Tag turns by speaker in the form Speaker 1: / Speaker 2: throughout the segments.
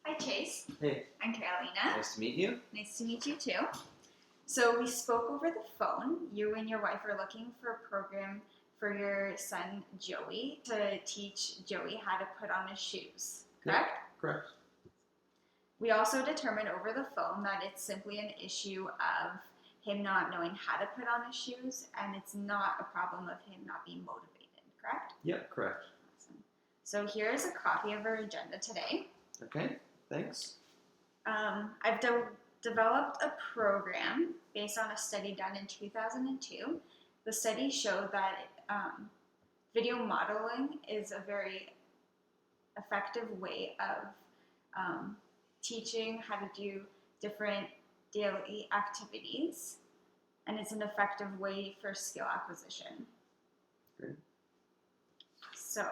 Speaker 1: Hi Chase,
Speaker 2: Hey,
Speaker 1: I'm Karolina.
Speaker 2: nice to meet you.
Speaker 1: Nice to meet you too. So we spoke over the phone. You and your wife are looking for a program for your son Joey to teach Joey how to put on his shoes, correct?
Speaker 2: Correct.
Speaker 1: We also determined over the phone that it's simply an issue of him not knowing how to put on his shoes, and it's not a problem of him not being motivated, correct?
Speaker 2: Yep, correct.
Speaker 1: Awesome. So here's a copy of our agenda today.
Speaker 2: Okay, thanks.
Speaker 1: I've developed a program based on a study done in 2002. The study showed that video modeling is a very effective way of teaching how to do different daily activities, and it's an effective way for skill acquisition.
Speaker 2: Great.
Speaker 1: So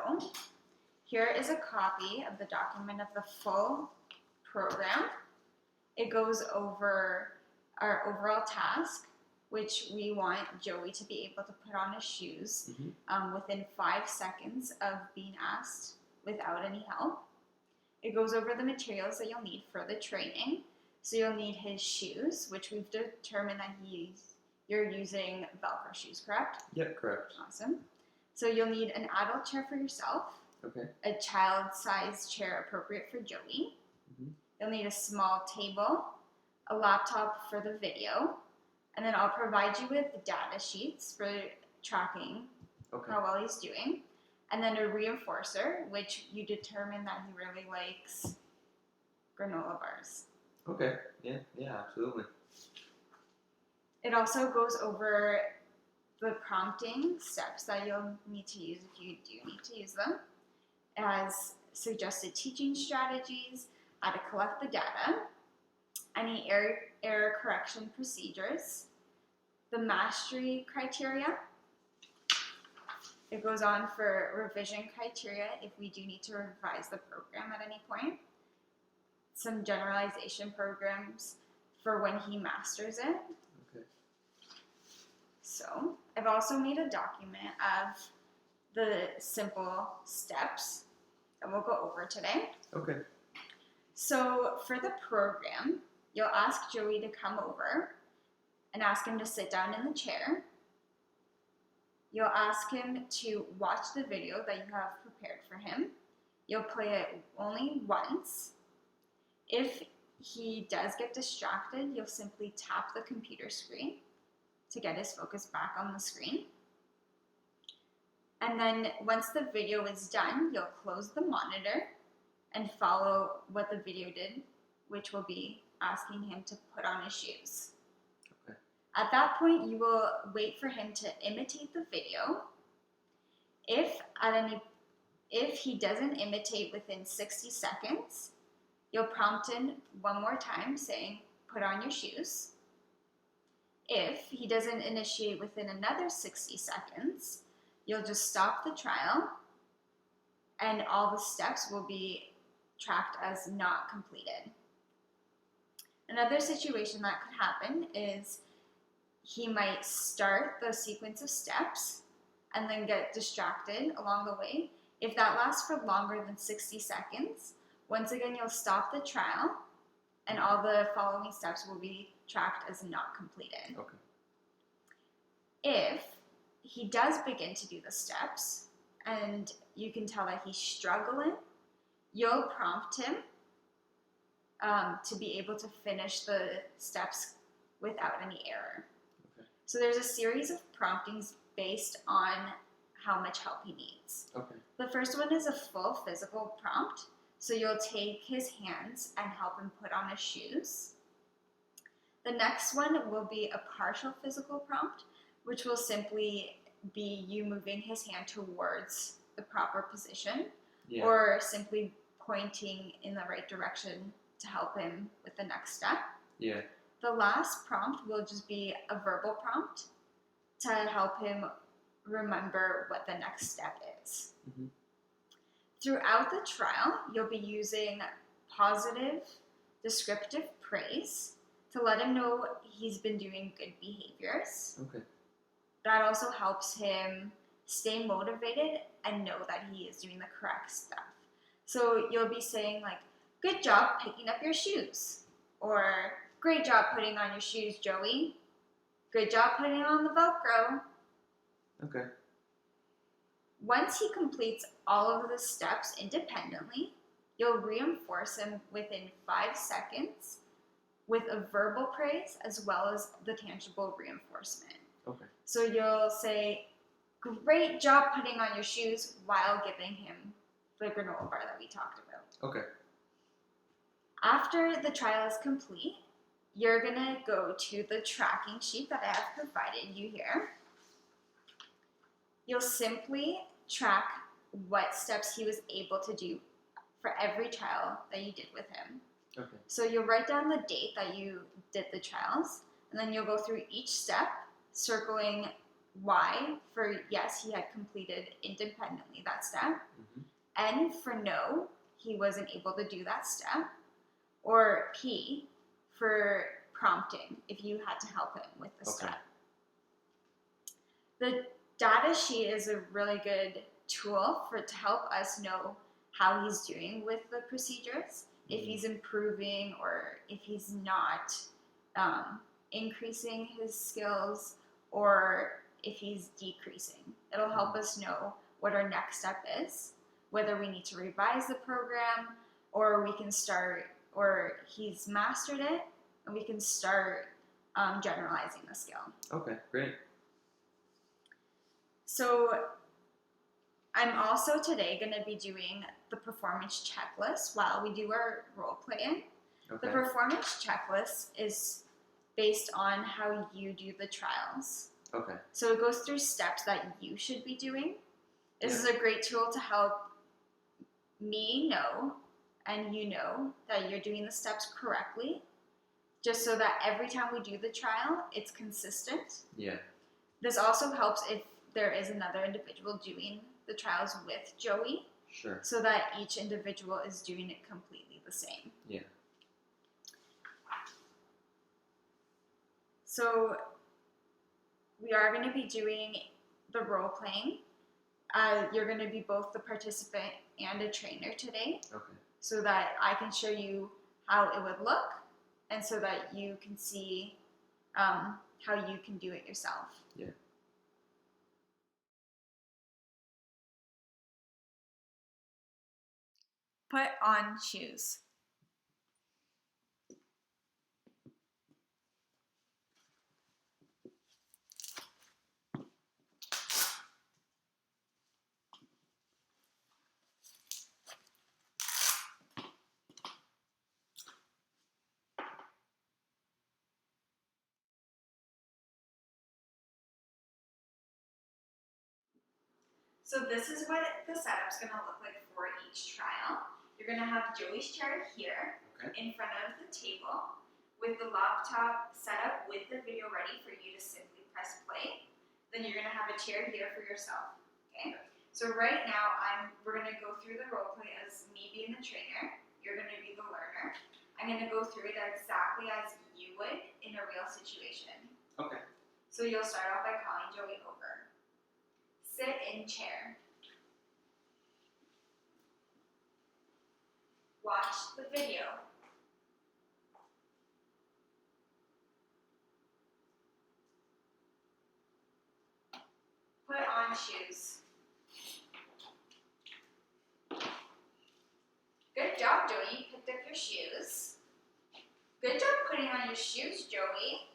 Speaker 1: here is a copy of the document of the full program. It goes over our overall task, which we want Joey to be able to put on his shoes within 5 seconds of being asked without any help. It goes over the materials that you'll need for the training. So you'll need his shoes, which we've determined that you're using Velcro shoes, correct?
Speaker 2: Yep, correct.
Speaker 1: Awesome. So you'll need an adult chair for yourself,
Speaker 2: Okay.
Speaker 1: a child-sized chair appropriate for Joey. You'll need a small table, a laptop for the video, and then I'll provide you with data sheets for tracking how well he's doing, and then a reinforcer, which you determine that he really likes granola bars.
Speaker 2: Okay. Yeah, absolutely.
Speaker 1: It also goes over the prompting steps that you'll need to use if you do need to use them, as suggested teaching strategies, how to collect the data, any error correction procedures, the mastery criteria. It goes on for revision criteria if we do need to revise the program at any point, some generalization programs for when he masters it.
Speaker 2: Okay.
Speaker 1: So I've also made a document of the simple steps that we'll go over today.
Speaker 2: Okay.
Speaker 1: So for the program, you'll ask Joey to come over and ask him to sit down in the chair. You'll ask him to watch the video that you have prepared for him. You'll play it only once. If he does get distracted, you'll simply tap the computer screen to get his focus back on the screen. And then once the video is done, you'll close the monitor and follow what the video did, which will be asking him to put on his shoes.
Speaker 2: Okay.
Speaker 1: At that point, you will wait for him to imitate the video. If he doesn't imitate within 60 seconds, you'll prompt him one more time saying, "Put on your shoes." If he doesn't initiate within another 60 seconds, you'll just stop the trial and all the steps will be tracked as not completed. Another situation that could happen is he might start the sequence of steps and then get distracted along the way. If that lasts for longer than 60 seconds, once again you'll stop the trial and all the following steps will be tracked as not completed.
Speaker 2: Okay.
Speaker 1: If he does begin to do the steps and you can tell that he's struggling, you'll prompt him to be able to finish the steps without any error.
Speaker 2: Okay.
Speaker 1: So there's a series of promptings based on how much help he needs.
Speaker 2: Okay.
Speaker 1: The first one is a full physical prompt. So you'll take his hands and help him put on his shoes. The next one will be a partial physical prompt, which will simply be you moving his hand towards the proper position, or simply pointing in the right direction to help him with the next step.
Speaker 2: Yeah.
Speaker 1: The last prompt will just be a verbal prompt to help him remember what the next step is. Throughout the trial, you'll be using positive, descriptive praise to let him know he's been doing good behaviors.
Speaker 2: Okay.
Speaker 1: That also helps him stay motivated and know that he is doing the correct stuff. So you'll be saying like, good job picking up your shoes. Or, great job putting on your shoes, Joey. Good job putting on the Velcro.
Speaker 2: Okay.
Speaker 1: Once he completes all of the steps independently, you'll reinforce him within 5 seconds with a verbal praise as well as the tangible reinforcement.
Speaker 2: Okay.
Speaker 1: So you'll say, great job putting on your shoes while giving him the granola bar that we talked about.
Speaker 2: Okay.
Speaker 1: After the trial is complete, you're going to go to the tracking sheet that I have provided you here. You'll simply track what steps he was able to do for every trial that you did with him.
Speaker 2: Okay.
Speaker 1: So you'll write down the date that you did the trials, and then you'll go through each step, circling Y for yes, he had completed independently that step, N for no, he wasn't able to do that step, or P for prompting, if you had to help him with the step. The data sheet is a really good tool to help us know how he's doing with the procedures, if he's improving or if he's not increasing his skills or if he's decreasing. It'll help us know what our next step is, whether we need to revise the program or we can start, or he's mastered it and we can start generalizing the skill.
Speaker 2: Okay, great.
Speaker 1: So I'm also today going to be doing the performance checklist while we do our role playing.
Speaker 2: Okay.
Speaker 1: The performance checklist is based on how you do the trials.
Speaker 2: Okay.
Speaker 1: So it goes through steps that you should be doing. This is a great tool to help me know and you know that you're doing the steps correctly, just so that every time we do the trial, it's consistent.
Speaker 2: Yeah.
Speaker 1: This also helps if there is another individual doing the trials with Joey.
Speaker 2: Sure.
Speaker 1: So that each individual is doing it completely the same.
Speaker 2: Yeah.
Speaker 1: So we are going to be doing the role playing. You're going to be both the participant and a trainer today.
Speaker 2: Okay.
Speaker 1: So that I can show you how it would look and so that you can see how you can do it yourself.
Speaker 2: Yeah.
Speaker 1: Put on shoes. So this is what the setup's going to look like for each trial. You're going to have Joey's chair here in front of the table with the laptop set up with the video ready for you to simply press play. Then you're going to have a chair here for yourself. Okay? So right now we're going to go through the role play as me being the trainer. You're going to be the learner. I'm going to go through it exactly as you would in a real situation.
Speaker 2: Okay.
Speaker 1: So you'll start off by calling Joey over. Sit in chair. Watch the video. Put on shoes. Good job, Joey. You picked up your shoes. Good job putting on your shoes, Joey.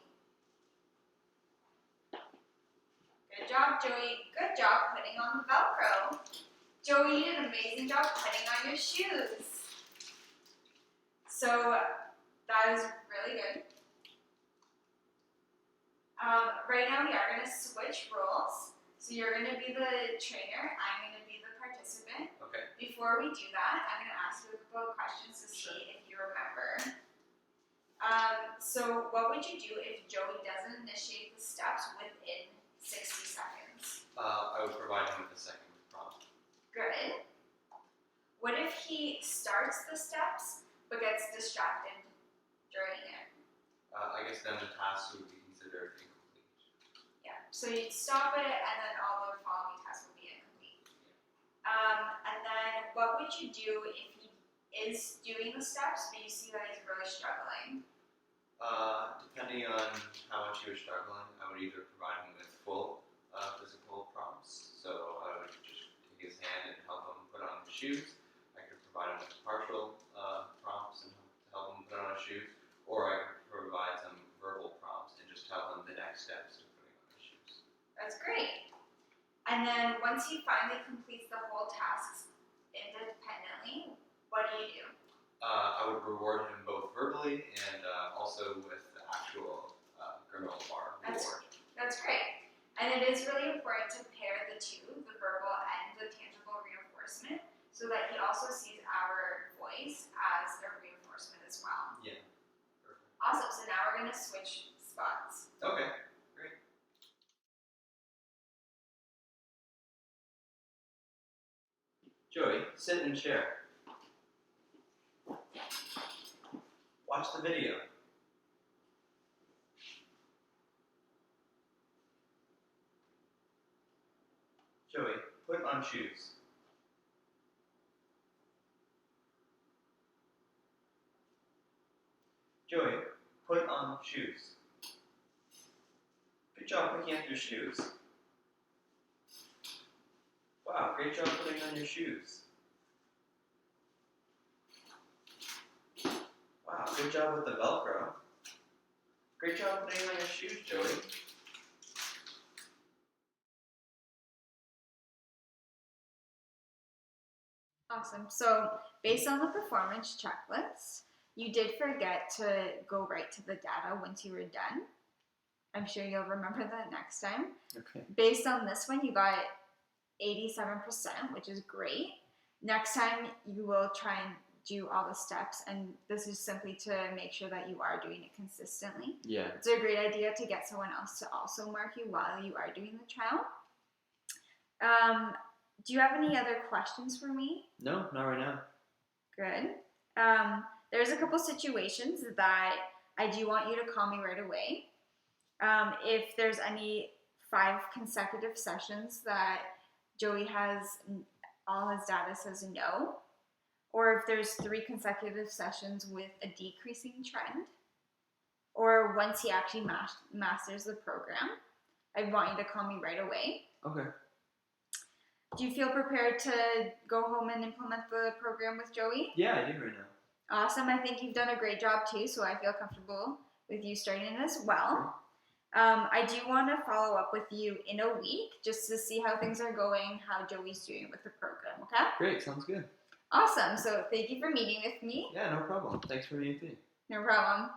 Speaker 1: Good job, Joey. Good job putting on the Velcro. Joey, you did an amazing job putting on your shoes. So that is really good. Right now we are going to switch roles. So you're going to be the trainer. I'm going to be the participant.
Speaker 2: Okay.
Speaker 1: Before we do that, I'm going to ask you a couple of questions to see if you remember. So what would you do if Joey doesn't initiate the steps within 60 seconds?
Speaker 2: I would provide him with a second prompt.
Speaker 1: Good. What if he starts the steps but gets distracted during it?
Speaker 2: I guess then the task would be considered incomplete.
Speaker 1: Yeah. So you'd stop it, and then all the following tasks would be incomplete. And then what would you do if he is doing the steps, but you see that he's really struggling?
Speaker 2: Depending on how much he was struggling, I would either provide him with full physical prompts. So I would just take his hand and help him put on his shoes. I could provide him with partial prompts and help him put on his shoes. Or I could provide some verbal prompts and just tell him the next steps to putting on his shoes.
Speaker 1: That's great. And then once he finally completes the whole tasks independently, what do?
Speaker 2: I would reward him both verbally and also with the actual granola bar reward.
Speaker 1: That's great. And it is really important to pair the two, the verbal and the tangible reinforcement, so that he also sees our voice as a reinforcement as well.
Speaker 2: Yeah. Perfect.
Speaker 1: Awesome. So now we're going to switch spots.
Speaker 2: Okay. Great. Joey, sit in a chair. Watch the video. Joey, put on shoes. Joey, put on shoes. Good job picking up your shoes. Wow, great job putting on your shoes. Wow, good job with the Velcro. Great job putting on your shoes, Joey.
Speaker 1: Awesome. So based on the performance checklist, you did forget to go right to the data once you were done. I'm sure you'll remember that next time.
Speaker 2: Okay.
Speaker 1: Based on this one, you got 87%, which is great. Next time, you will try and do all the steps, and this is simply to make sure that you are doing it consistently.
Speaker 2: Yeah.
Speaker 1: It's a great idea to get someone else to also mark you while you are doing the trial. Do you have any other questions for me?
Speaker 2: No, not right now.
Speaker 1: Good. There's a couple situations that I do want you to call me right away. If there's any 5 consecutive sessions that Joey has all his data says no, or if there's 3 consecutive sessions with a decreasing trend, or once he actually masters the program, I want you to call me right away.
Speaker 2: Okay.
Speaker 1: Do you feel prepared to go home and implement the program with Joey?
Speaker 2: Yeah, I do right now.
Speaker 1: Awesome. I think you've done a great job too, so I feel comfortable with you starting as well. I do want to follow up with you in a week just to see how things are going, how Joey's doing with the program, okay?
Speaker 2: Great, sounds good.
Speaker 1: Awesome. So thank you for meeting with me.
Speaker 2: Yeah, no problem. Thanks for meeting me.
Speaker 1: No problem.